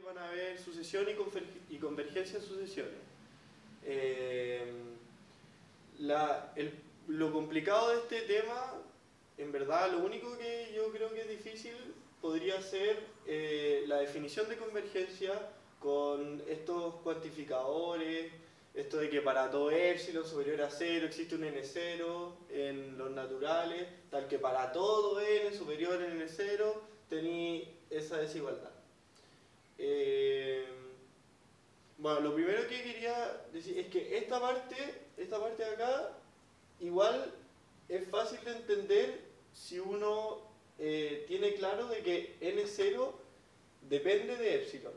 van a haber sucesión y convergencia en sucesiones. Lo complicado de este tema, en verdad, lo único que yo creo que es difícil podría ser la definición de convergencia con estos cuantificadores, esto de que para todo epsilon superior a 0 existe un n0 en los naturales, tal que para todo n superior a n0 tenéis esa desigualdad. Bueno, lo primero que quería decir es que esta parte de acá, igual es fácil de entender si uno tiene claro de que n0 depende de epsilon.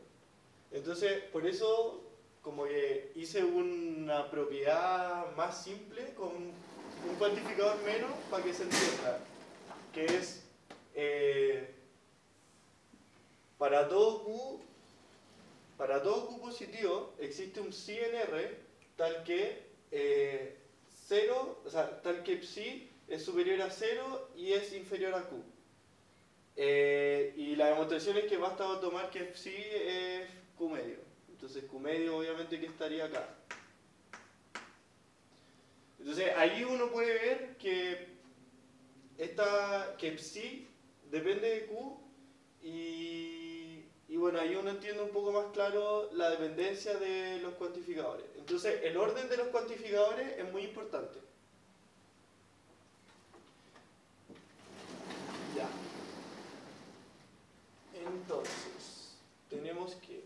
Entonces, por eso, como que hice una propiedad más simple con un cuantificador menos para que se entienda, que es para todo Q positivo existe un psi en R tal que 0, o sea, tal que psi es superior a 0 y es inferior a Q. Y la demostración es que basta tomar que psi es Q medio. Entonces Q medio obviamente que estaría acá. Entonces ahí uno puede ver que psi depende de Q y bueno, ahí uno entiende un poco más claro la dependencia de los cuantificadores. Entonces, el orden de los cuantificadores es muy importante. Ya. Entonces, tenemos que...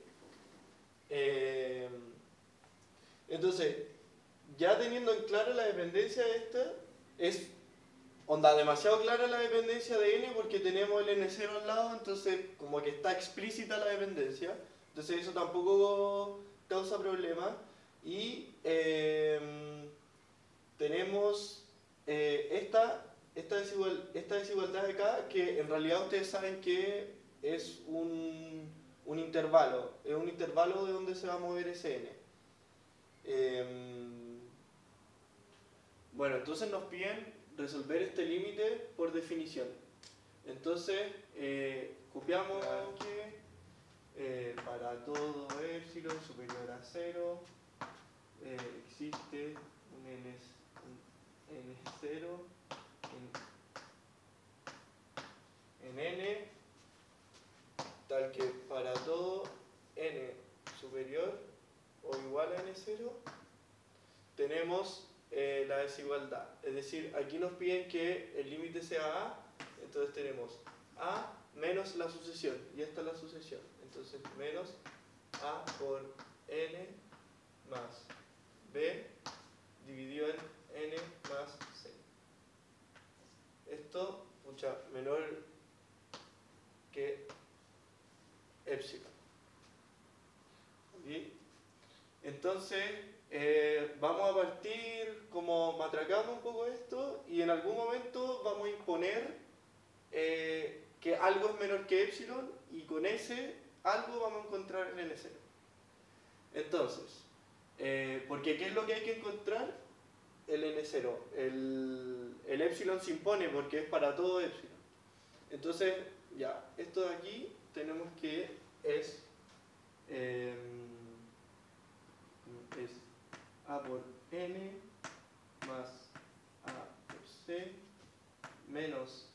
entonces, ya teniendo en claro la dependencia de esta, es demasiado clara la dependencia de n porque tenemos el n0 al lado, entonces como que está explícita la dependencia, entonces eso tampoco causa problema. Y tenemos esta desigualdad de acá, que en realidad ustedes saben que es un intervalo, es un intervalo de donde se va a mover ese n. Bueno, entonces nos piden resolver este límite por definición. Entonces, copiamos que para todo epsilon superior a 0 existe un n0 en n, tal que para todo n superior o igual a n0 tenemos la desigualdad. Es decir, aquí nos piden que el límite sea a, entonces tenemos a menos la sucesión, y esta es la sucesión. Entonces, menos a por n más b dividido en n más c. Esto, menor que epsilon. ¿Sí? Entonces, vamos a partir como matracando un poco esto y en algún momento vamos a imponer que algo es menor que epsilon y con ese algo vamos a encontrar el n0. Entonces, porque ¿qué es lo que hay que encontrar? El n0. El epsilon se impone porque es para todo epsilon. Entonces, ya, esto de aquí tenemos que es a por n más a por c menos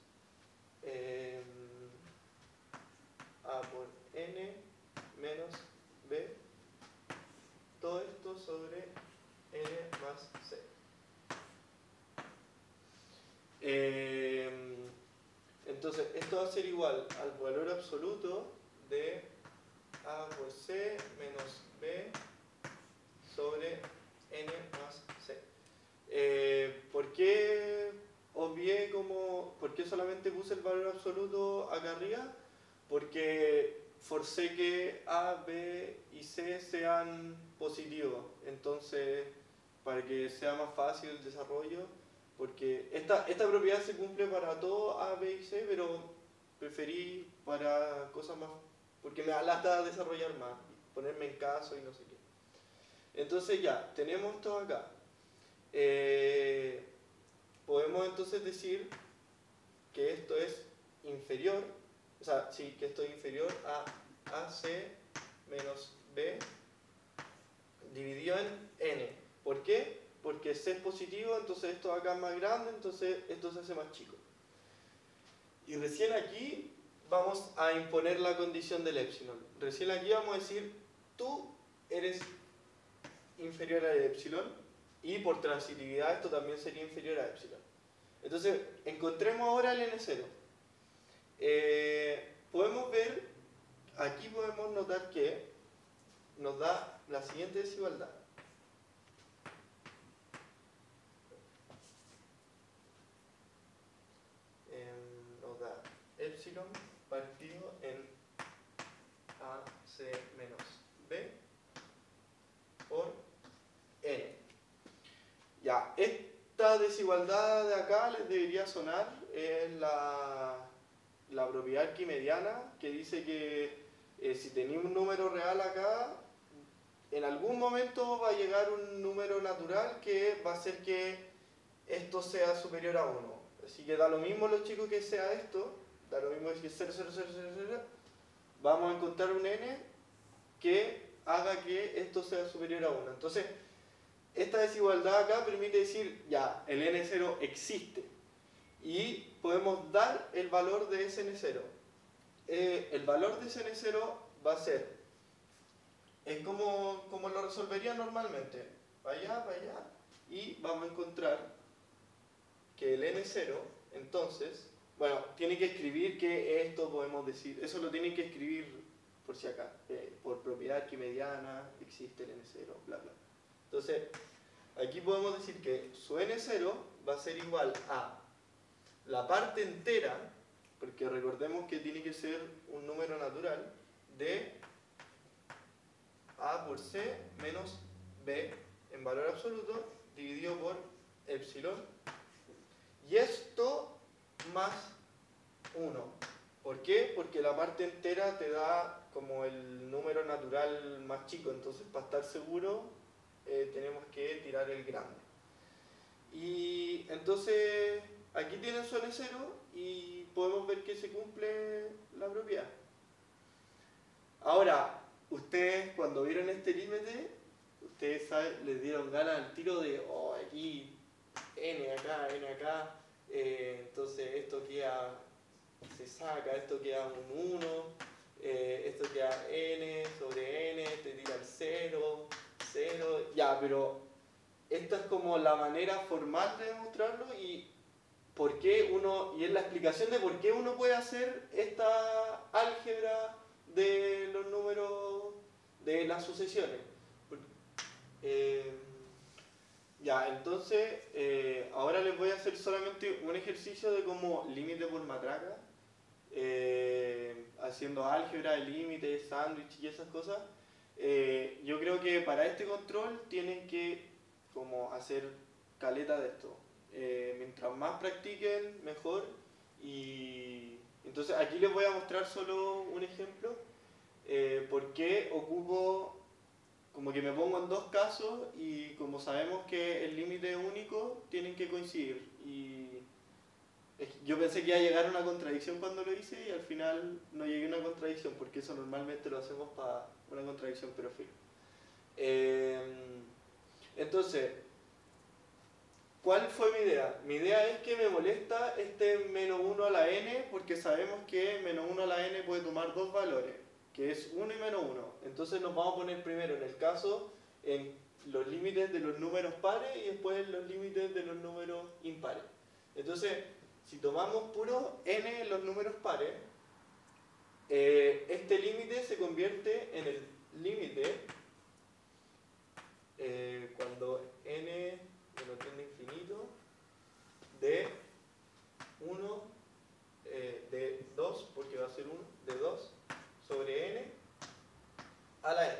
a por n menos b, todo esto sobre n más c. Entonces, esto va a ser igual al valor absoluto de a por c menos b sobre n más c. ¿Por qué obvié por qué solamente puse el valor absoluto acá arriba? Porque forcé que a, b y c sean positivos. Entonces, para que sea más fácil el desarrollo, porque esta propiedad se cumple para todo a, b y c, pero preferí para cosas más, porque me lata desarrollar más, ponerme en caso y no sé qué. Entonces ya, tenemos esto acá. Podemos entonces decir que esto es inferior, o sea, sí, que esto es inferior a AC porque C es positivo, entonces esto acá es más grande, entonces esto se hace más chico. Y recién aquí vamos a imponer la condición del epsilon. Recién aquí vamos a decir, tú eres inferior a epsilon, y por transitividad esto también sería inferior a epsilon. Entonces, encontremos ahora el n0. Podemos ver, aquí podemos notar que nos da la siguiente desigualdad. Nos da epsilon partido en AC menos B por N. Ya, esta desigualdad de acá les debería sonar, es la propiedad arquimediana, que dice que si tenéis un número real acá, en algún momento va a llegar un número natural que va a hacer que esto sea superior a 1. Así que da lo mismo, los chicos, que sea esto, da lo mismo que 0, 0, 0, 0, 0, vamos a encontrar un n que haga que esto sea superior a 1. Entonces, esta desigualdad acá permite decir, ya, el n0 existe. Y podemos dar el valor de ese n0. El valor de ese n0 va a ser, es como lo resolvería normalmente. Para allá, y vamos a encontrar que el n0, entonces, bueno, tiene que escribir que esto podemos decir, eso lo tienen que escribir por si acá, por propiedad arquimediana, existe el n0, bla, bla. Entonces, aquí podemos decir que su n0 va a ser igual a la parte entera, porque recordemos que tiene que ser un número natural, de A por C menos B en valor absoluto, dividido por epsilon. Y esto más 1. ¿Por qué? Porque la parte entera te da como el número natural más chico, entonces para estar seguro tenemos que tirar el grande. Y entonces aquí tienen su n0 y podemos ver que se cumple la propiedad. Ahora, ustedes cuando vieron este límite, ustedes saben, les dieron ganas al tiro de, oh, aquí n acá, entonces esto queda, se saca, esto queda un 1, esto queda n sobre n, te tira el 0, 0, ya, pero esta es como la manera formal de demostrarlo y por qué uno, y es la explicación de por qué uno puede hacer esta álgebra de los números, de las sucesiones. Ya, entonces, ahora les voy a hacer solamente un ejercicio de como límite por matraca, haciendo álgebra, límite, sándwich y esas cosas. Yo creo que para este control tienen que como hacer caleta de esto. Mientras más practiquen, mejor. Y entonces aquí les voy a mostrar solo un ejemplo. ¿Por qué ocupo, como que me pongo en dos casos y como sabemos que el límite es único, tienen que coincidir? Y yo pensé que iba a llegar a una contradicción cuando lo hice y al final no llegué a una contradicción, porque eso normalmente lo hacemos para una contradicción, pero filo. Entonces, ¿cuál fue mi idea? Mi idea es que me molesta este menos 1 a la n, porque sabemos que menos 1 a la n puede tomar dos valores, que es 1 y menos 1. Entonces nos vamos a poner primero en el caso en los límites de los números pares y después en los límites de los números impares. Entonces, si tomamos puro n en los números pares, este límite se convierte en el límite cuando n no tiende a infinito de 1, de 2, porque va a ser 1, de 2 sobre n a la n.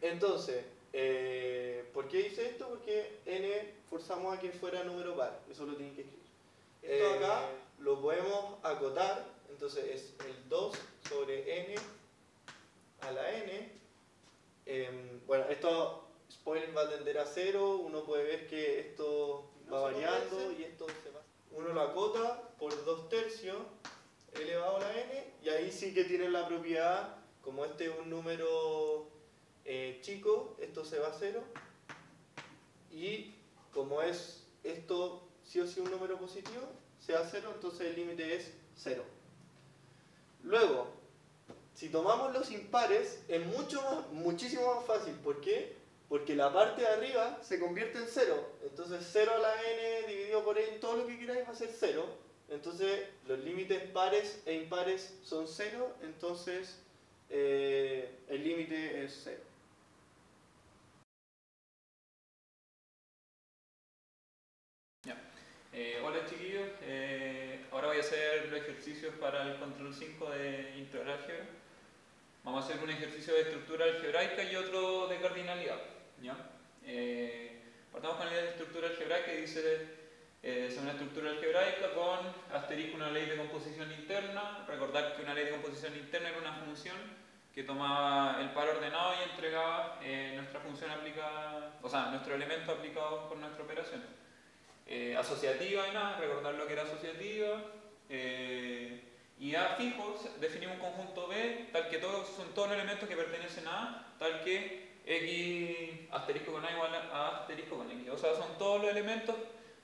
Entonces, ¿por qué hice esto? Porque n forzamos a que fuera número par, eso lo tienen que escribir. Esto acá lo podemos acotar, entonces es el 2 sobre n a la n. Bueno, esto, spoiler, va a tender a 0, uno puede ver que esto va variando y esto se va. Uno lo acota por 2/3 elevado a la n, y ahí sí que tienen la propiedad, como este es un número chico, esto se va a 0, y como es esto sí o sí un número positivo, sea 0, entonces el límite es 0. Luego, si tomamos los impares, es muchísimo más fácil. ¿Por qué? Porque la parte de arriba se convierte en 0. Entonces 0 a la n dividido por n, todo lo que queráis va a ser 0. Entonces los límites pares e impares son 0. Entonces el límite es 0. Hola chiquillos, ahora voy a hacer los ejercicios para el control 5 de integral álgebra. Vamos a hacer un ejercicio de estructura algebraica y otro de cardinalidad, ¿ya? Partamos con la estructura algebraica que dice es una estructura algebraica con asterisco una ley de composición interna. Recordar que una ley de composición interna era una función que tomaba el par ordenado y entregaba nuestra función aplicada, o sea, nuestro elemento aplicado por nuestra operación. Asociativa y nada, recordar lo que era asociativa. Y A fijo, definimos un conjunto B, tal que son todos los elementos que pertenecen a A, tal que X asterisco con A igual a asterisco con X. O sea, son todos los elementos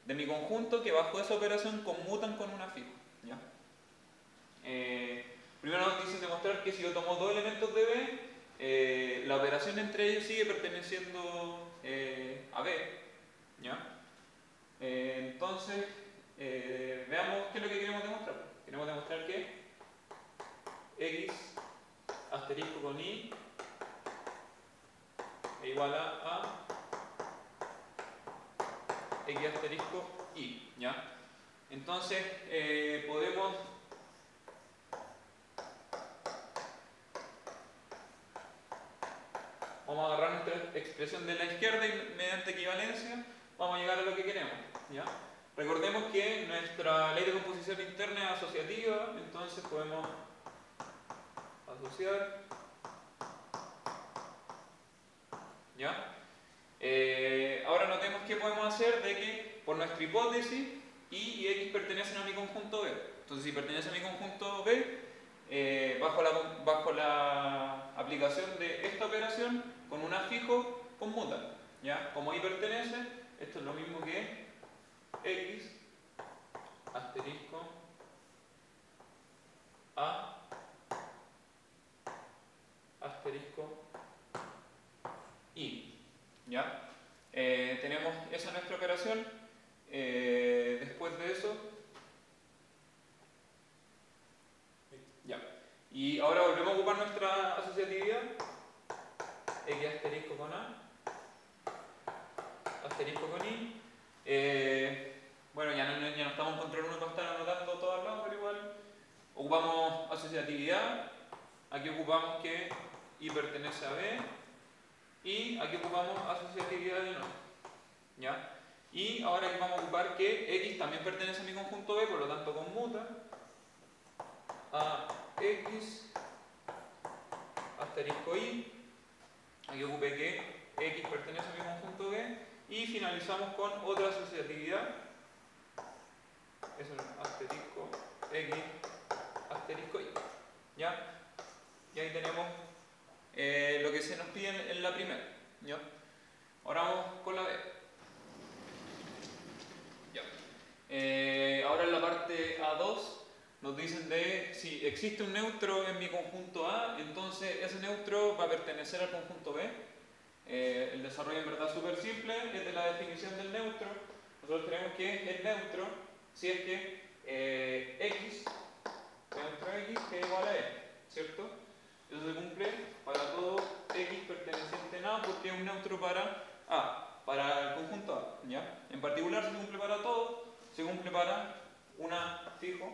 de mi conjunto que bajo esa operación conmutan con una fijo, ¿ya? Primero nos dicen demostrar que si yo tomo dos elementos de B, la operación entre ellos sigue perteneciendo a B, ¿ya? Entonces, veamos qué es lo que queremos demostrar. Queremos demostrar que X asterisco con Y es igual a X asterisco Y, ¿ya? Entonces, podemos vamos a agarrar nuestra expresión de la izquierda y mediante equivalencia vamos a llegar a lo que queremos, ¿ya? Recordemos que nuestra ley de composición interna es asociativa, entonces podemos asociar, ¿ya? Ahora notemos que podemos hacer de que por nuestra hipótesis Y y X pertenecen a mi conjunto B. Entonces si pertenece a mi conjunto B, bajo la aplicación de esta operación con un A fijo conmutan, ¿ya? Como Y pertenece, esto es lo mismo que X asterisco A asterisco Y, ¿ya? Tenemos esa nuestra operación. Después de eso, ya. Y ahora volvemos a ocupar nuestra asociatividad. X asterisco con A asterisco con Y. Bueno, ya no estamos en control 1 para estar anotando todo al lado, pero igual ocupamos asociatividad. Aquí ocupamos que Y pertenece a B. Y aquí ocupamos asociatividad de nuevo, ¿ya? Y ahora aquí vamos a ocupar que X también pertenece a mi conjunto B, por lo tanto conmuta a X asterisco Y. Aquí ocupé que X pertenece a mi conjunto B. Y finalizamos con otra asociatividad. Es un asterisco X asterisco Y, ¿ya? Y ahí tenemos lo que se nos pide en la primera, ¿ya? Ahora vamos con la B. Ya. Ahora en la parte A2 nos dicen de si existe un neutro en mi conjunto A, entonces ese neutro va a pertenecer al conjunto B. El desarrollo en verdad es súper simple, es de la definición del neutro. Nosotros tenemos que el neutro, si es que X, neutro X, que es igual a E, ¿cierto? Eso se cumple para todo X perteneciente en A porque es un neutro para A, para el conjunto A, ¿ya? En particular se cumple para todo, se cumple para una fijo.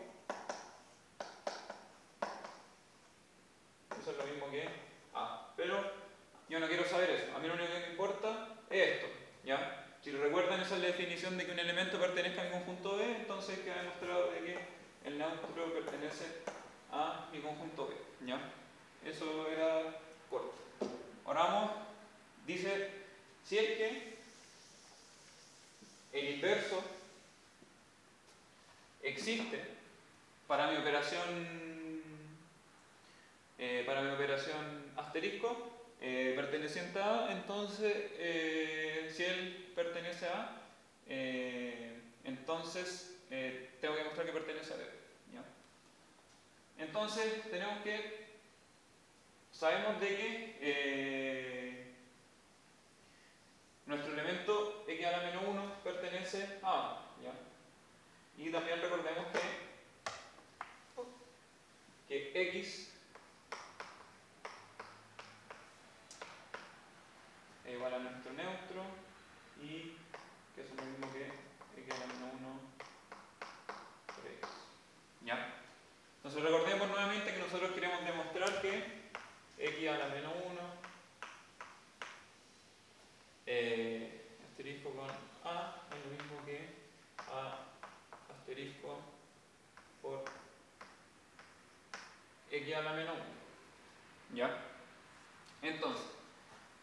Eso es lo mismo que A, pero yo no quiero saber eso, a mí lo único que me importa es esto, ¿ya? Si recuerdan, esa es la definición de que un elemento pertenezca a mi conjunto B, entonces queda demostrado de que el neutro pertenece a mi conjunto B, ¿ya? Eso era corto. Ahora vamos, dice, si es que el inverso existe para mi operación asterisco, perteneciente a A, entonces si él pertenece a A, entonces tengo que demostrar que pertenece a B. ¿Ya? Entonces tenemos que, sabemos de que nuestro elemento x a la menos 1 pertenece a A. ¿Ya? Y también recordemos que x es igual a nuestro neutro y que eso es lo mismo que x a la menos 1 por x. ¿Ya? Entonces recordemos nuevamente que nosotros queremos demostrar que x a la menos 1 asterisco con A es lo mismo que A asterisco por x a la menos 1. ¿Ya? Entonces,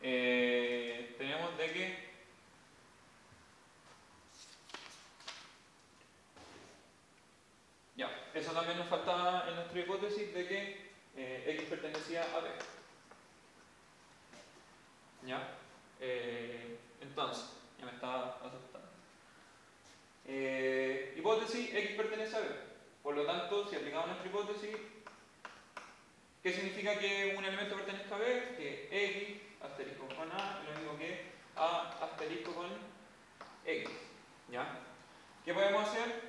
tenemos de que ya, eso también nos faltaba en nuestra hipótesis de que x pertenecía a B. ¿Ya? Entonces, ya me estaba asustando. Hipótesis, x pertenece a B. Por lo tanto, si aplicamos nuestra hipótesis, ¿qué significa que un elemento pertenezca a B? Que x asterisco con A es lo mismo que A asterisco con X. ¿Ya? ¿Qué podemos hacer?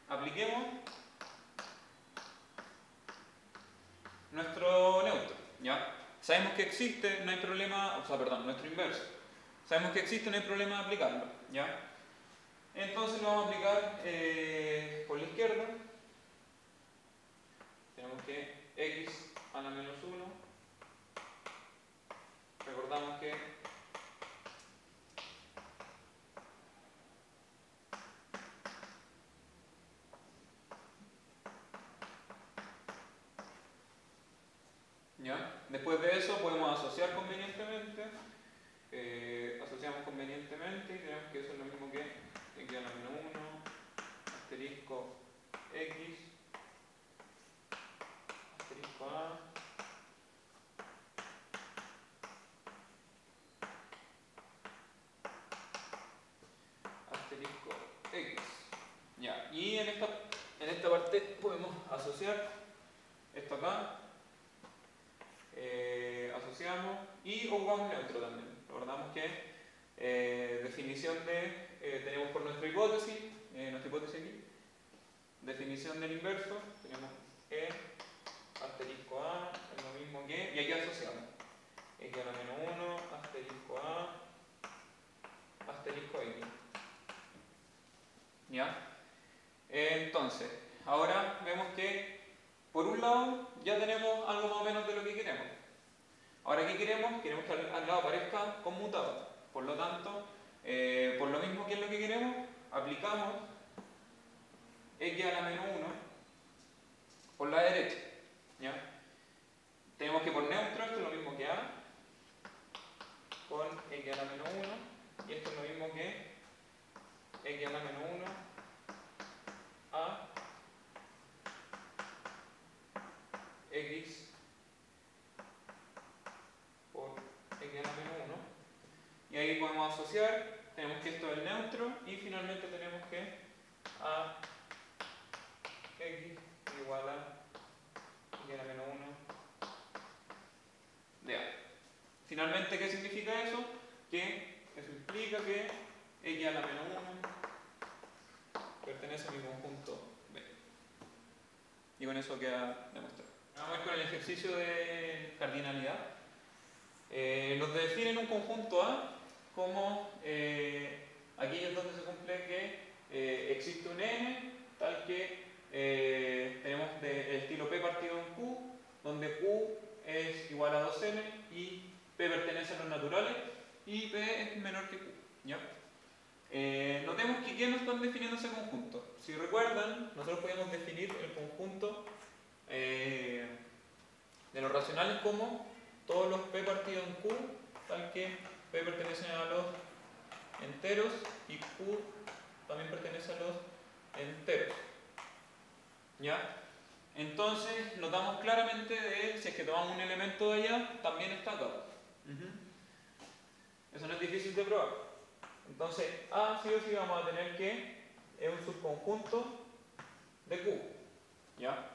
Apliquemos nuestro neutro. ¿Ya? Sabemos que existe, no hay problema, o sea, perdón, nuestro inverso. Sabemos que existe, no hay problema de aplicarlo. ¿Ya? Entonces lo vamos a aplicar por la izquierda. Tenemos que x a la menos 1. Recordamos que ¿ya? Después de eso podemos asociar convenientemente. Asociamos convenientemente y tenemos que eso es lo mismo que x a la menos 1 asterisco x asterisco a asterisco x. Ya, y en esta parte podemos asociar esto acá, asociamos y ocupamos neutro también. Recordamos que definición de, tenemos por nuestra hipótesis aquí, definición del inverso, tenemos e asterisco a es lo mismo que, y aquí asociamos x a la menos 1 asterisco a asterisco x. ¿Ya? Entonces, ahora vemos que por un lado ya tenemos algo más o menos de lo que queremos. Ahora, ¿qué queremos? Queremos que al lado aparezca conmutado. Por lo tanto, por lo mismo que es lo que queremos, aplicamos x a la menos 1 por la derecha. ¿Ya? Tenemos que por neutro, esto es lo mismo que a con x a la menos 1 y esto es lo mismo que x a la menos 1 a x por x a la menos 1 y ahí podemos asociar, tenemos que esto es neutro y finalmente tenemos que a x igual a x a la menos 1 de a. Finalmente, ¿qué significa eso? Que eso implica que x a la menos 1 pertenece a mi conjunto B. Y con eso queda demostrado. Vamos a ir con el ejercicio de cardinalidad. Nos definen un conjunto A como aquellos donde se cumple que existe un n tal que tenemos del estilo P partido en Q, donde Q es igual a 2n y P pertenece a los naturales y P es menor que Q. ¿Ya? Notemos que ¿qué nos están definiendo ese conjunto? Si recuerdan, nosotros podíamos definir el conjunto de los racionales como todos los P partido en Q, tal que P pertenece a los enteros y Q también pertenece a los enteros. ¿Ya? Entonces notamos claramente de si es que tomamos un elemento de allá, también está acá. Eso no es difícil de probar. Entonces A sí o sí vamos a tener que es un subconjunto de Q. ¿Ya?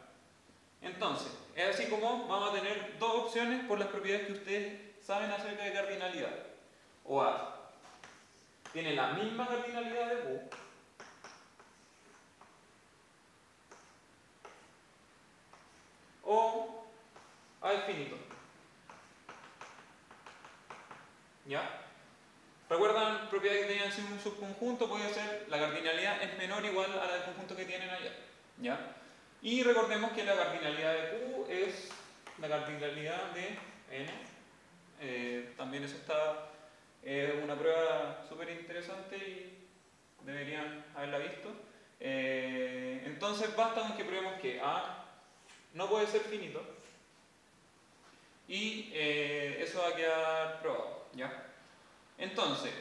Entonces, es así como vamos a tener dos opciones por las propiedades que ustedes saben acerca de cardinalidad. O A tiene la misma cardinalidad de Q, o A es finito. ¿Ya? ¿Recuerdan propiedades que tenían sido un subconjunto? Puede ser la cardinalidad es menor o igual a la del conjunto que tienen allá. ¿Ya? Y recordemos que la cardinalidad de Q es la cardinalidad de N. También eso está una prueba súper interesante y deberían haberla visto. Entonces basta con que probemos que A no puede ser finito y eso va a quedar probado. ¿Ya? Entonces,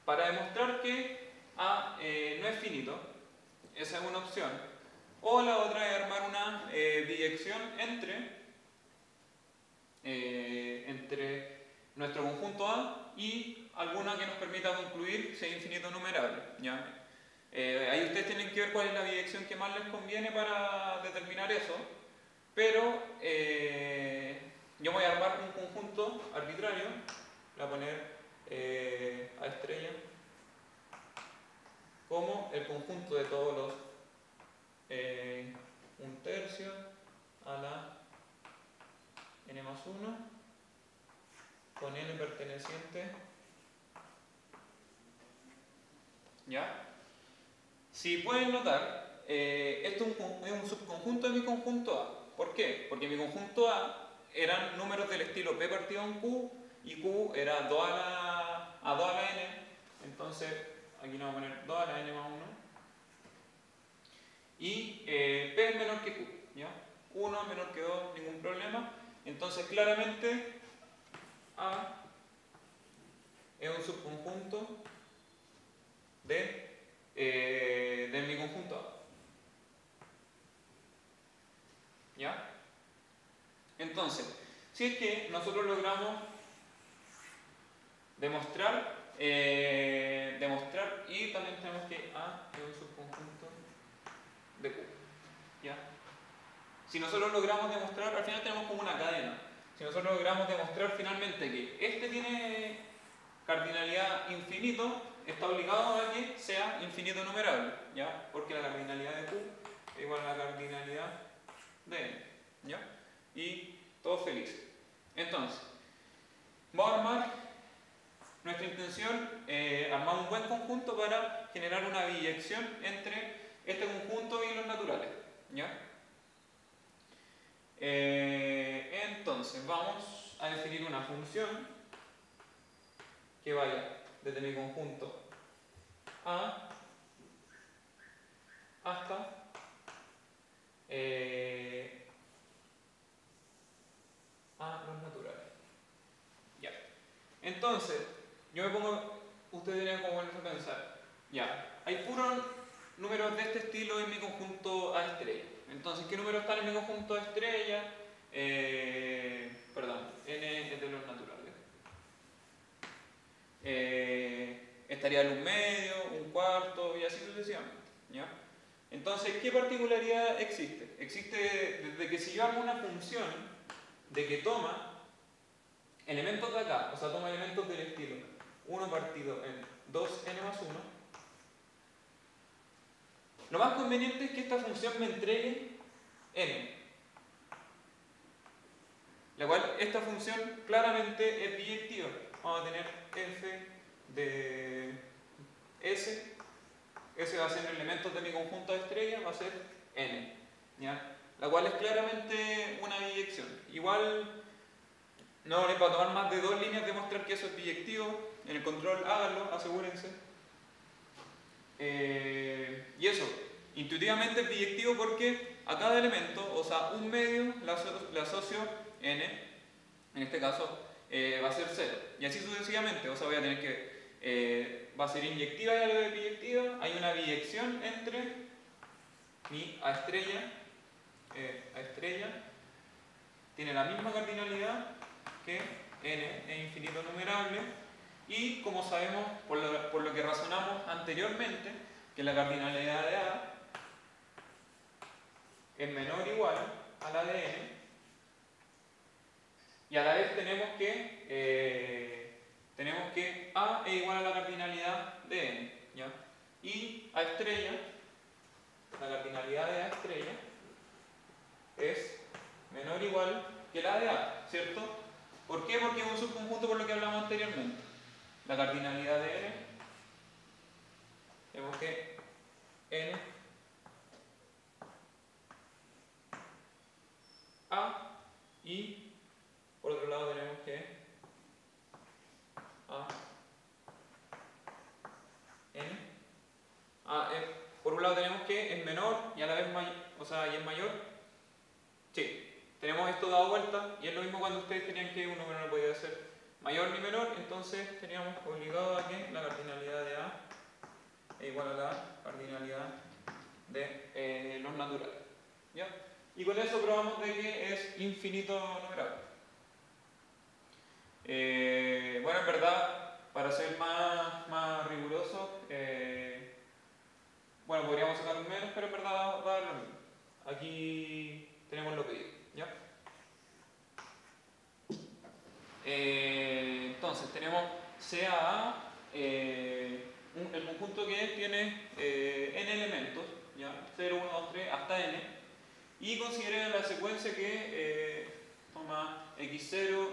para demostrar que A no es finito, esa es una opción. O la otra es armar una biyección entre nuestro conjunto A y alguna que nos permita concluir si es infinito numerable. ¿Ya? Ahí ustedes tienen que ver cuál es la biyección que más les conviene para determinar eso. Pero yo voy a armar un conjunto arbitrario. Voy a poner A estrella como el conjunto de todos los 1/3 a la n más 1 con n perteneciente. ¿Ya? Si pueden notar, esto es un subconjunto de mi conjunto A. ¿Por qué? Porque mi conjunto A eran números del estilo P partido en Q y Q era 2 a 2 a la n. Entonces, aquí nos vamos a poner 2 a la n más 1. Y P es menor que Q. ¿Ya? 1 es menor que 2, ningún problema. Entonces, claramente, A es un subconjunto de mi conjunto A. ¿Ya? Entonces, si es que nosotros logramos demostrar y también tenemos que A es un subconjunto de Q. ¿Ya? Si nosotros logramos demostrar, al final tenemos como una cadena. Si nosotros logramos demostrar finalmente que este tiene cardinalidad infinito, está obligado a que sea infinito numerable, ¿ya? Porque la cardinalidad de Q es igual a la cardinalidad de N, ¿ya? Y todos felices. Entonces, vamos a armar nuestra intención, armar un buen conjunto para generar una biyección entre este conjunto y los naturales, ¿ya? Entonces, vamos a definir una función que vaya desde mi conjunto A hasta a los naturales. Ya. Entonces, yo me pongo, ustedes deberían como ponerse a pensar, ya, hay puros números de este estilo en mi conjunto A estrella. Entonces, ¿qué números están en mi conjunto A estrella? Perdón, n es de los naturales. Estaría en un medio, un cuarto y así sucesivamente. ¿Ya? Entonces, ¿qué particularidad existe? Existe desde que si yo hago una función de que toma elementos de acá, o sea, toma elementos del estilo 1 partido en 2n más 1, lo más conveniente es que esta función me entregue n, la cual esta función claramente es biyectiva. Vamos a tener f de s va a ser elementos de mi conjunto de estrellas, va a ser n, ¿ya? La cual es claramente una biyección. Igual no les va a tomar más de 2 líneas demostrar que eso es biyectivo. En el control háganlo, asegúrense. Y eso, intuitivamente es biyectivo porque a cada elemento, o sea, un medio, le asocio n, en este caso va a ser 0. Y así sucesivamente, o sea, voy a tener que va a ser inyectiva y algo de biyectiva. Hay una biyección entre mi A estrella tiene la misma cardinalidad que n es infinito numerable, y como sabemos por lo que razonamos anteriormente, que la cardinalidad de A es menor o igual a la de n, y a la vez tenemos que A es igual a la cardinalidad de n, ¿ya? Y A estrella, la cardinalidad de A estrella es menor o igual que la de A, ¿cierto? ¿Por qué? Porque es un subconjunto por lo que hablamos anteriormente. La cardinalidad de n, tenemos que n A, y por otro lado tenemos que A n. Por un lado tenemos que es menor y a la vez mayor, y es mayor. Sí, tenemos esto dado vuelta, y es lo mismo cuando ustedes tenían que un número no podía ser mayor ni menor, entonces teníamos obligado a que la cardinalidad de A es igual a la cardinalidad de los naturales, ¿ya? Y con eso probamos de que es infinito numerable. Bueno, en verdad, para ser más riguroso, bueno, podríamos sacar un menos, pero en verdad va a dar lo mismo. Aquí tenemos lo pedido, ¿ya? Entonces, tenemos CAA, el conjunto que tiene n elementos, ¿ya? 0, 1, 2, 3 hasta n, y consideren la secuencia que toma x0,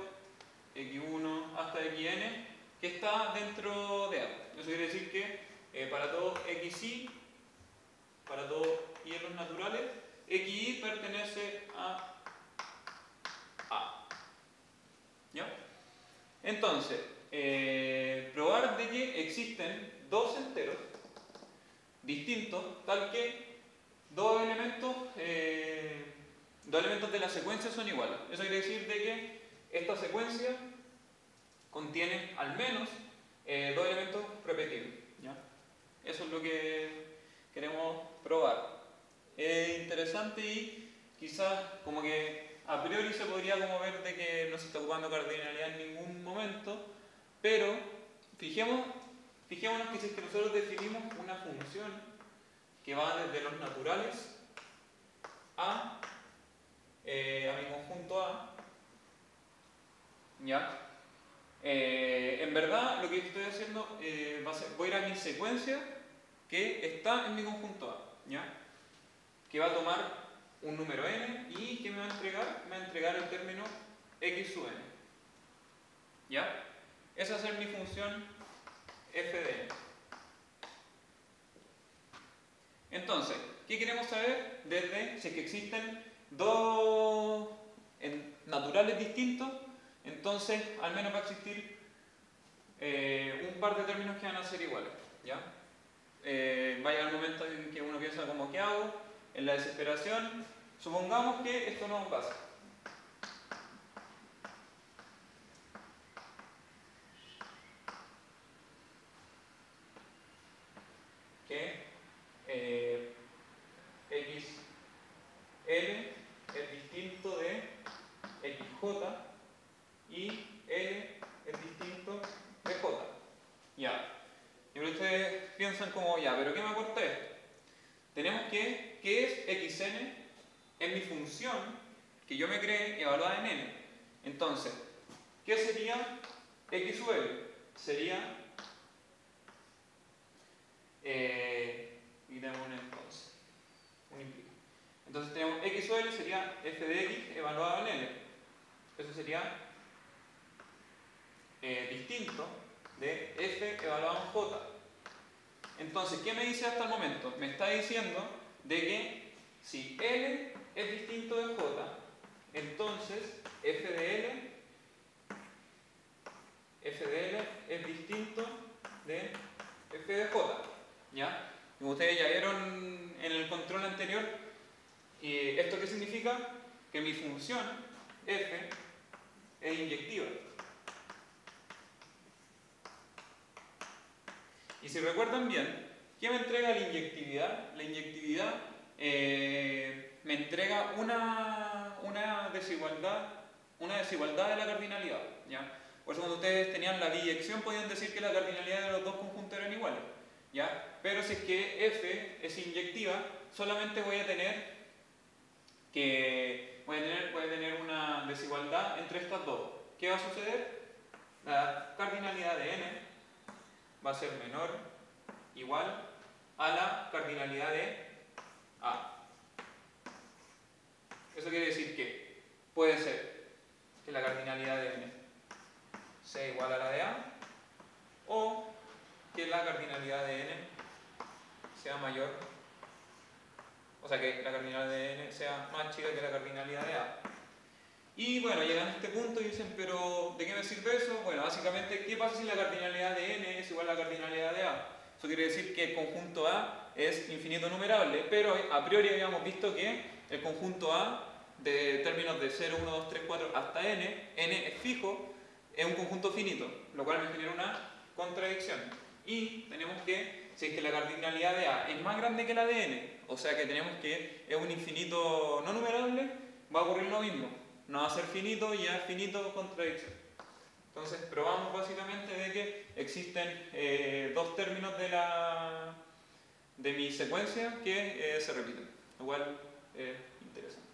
x1 hasta xn, que está dentro de A. Eso quiere decir que para todo xi, para todo i en los naturales, xi pertenece a A. ¿Ya? Entonces, probar de que existen dos enteros distintos, tal que dos elementos de la secuencia son iguales. Eso quiere decir de que esta secuencia contiene al menos dos elementos repetibles, ¿ya? Eso es lo que queremos probar. Es interesante y quizás como que a priori se podría como ver de que no se está ocupando cardinalidad en ningún momento, pero fijémonos que si es que nosotros definimos una función que va desde los naturales a mi conjunto A, ¿ya? En verdad lo que estoy haciendo voy a ir a mi secuencia que está en mi conjunto A, ¿ya? Que va a tomar un número n y que me va a entregar, el término x sub n, ¿ya? Esa va a ser mi función f de n. Entonces, ¿qué queremos saber? Desde si es que existen dos naturales distintos, entonces al menos va a existir un par de términos que van a ser iguales, ¿ya? Va a llegar el momento en que uno piensa como ¿qué hago? En la desesperación, supongamos que esto no pasa. Que xl es distinto de xj y l es distinto de j. Ya. Y ustedes piensan como, ya, ¿pero qué me aporta esto? Tenemos que, ¿qué es xn? Es mi función que yo me creé evaluada en n. Entonces, ¿qué sería x sub l? Sería y tenemos un entonces, un implica. Entonces tenemos x sub l sería f de x evaluado en l. Eso sería distinto de f evaluado en j. Entonces, ¿qué me dice hasta el momento? Me está diciendo de que si l es distinto de j, entonces f de l es distinto de f de j, ¿ya? Como ustedes ya vieron en el control anterior, ¿esto qué significa? Que mi función f es inyectiva. Y si recuerdan bien, ¿qué me entrega la inyectividad? La inyectividad me entrega una desigualdad de la cardinalidad, ¿ya? Por eso cuando ustedes tenían la biyección podían decir que la cardinalidad de los dos conjuntos eran iguales, ¿ya? Pero si es que f es inyectiva, solamente voy a tener una desigualdad entre estas dos. ¿Qué va a suceder? La cardinalidad de n va a ser menor, igual a la cardinalidad de a. Eso quiere decir que puede ser que la cardinalidad de n sea igual a la de a, o que la cardinalidad de n sea mayor, o sea que la cardinalidad de n sea más chica que la cardinalidad de a. Y bueno, llegan a este punto y dicen, pero ¿de qué me sirve eso? Bueno, básicamente, ¿qué pasa si la cardinalidad de n es igual a la cardinalidad de a? Eso quiere decir que el conjunto A es infinito numerable, pero a priori habíamos visto que el conjunto A de términos de 0, 1, 2, 3, 4 hasta n es fijo, es un conjunto finito, lo cual me genera una contradicción. Y tenemos que, si es que la cardinalidad de A es más grande que la de n, o sea que tenemos que es un infinito no numerable, va a ocurrir lo mismo. No va a ser finito y ya es finito contradicción. Entonces probamos básicamente de que existen dos términos de mi secuencia que se repiten, lo cual es interesante.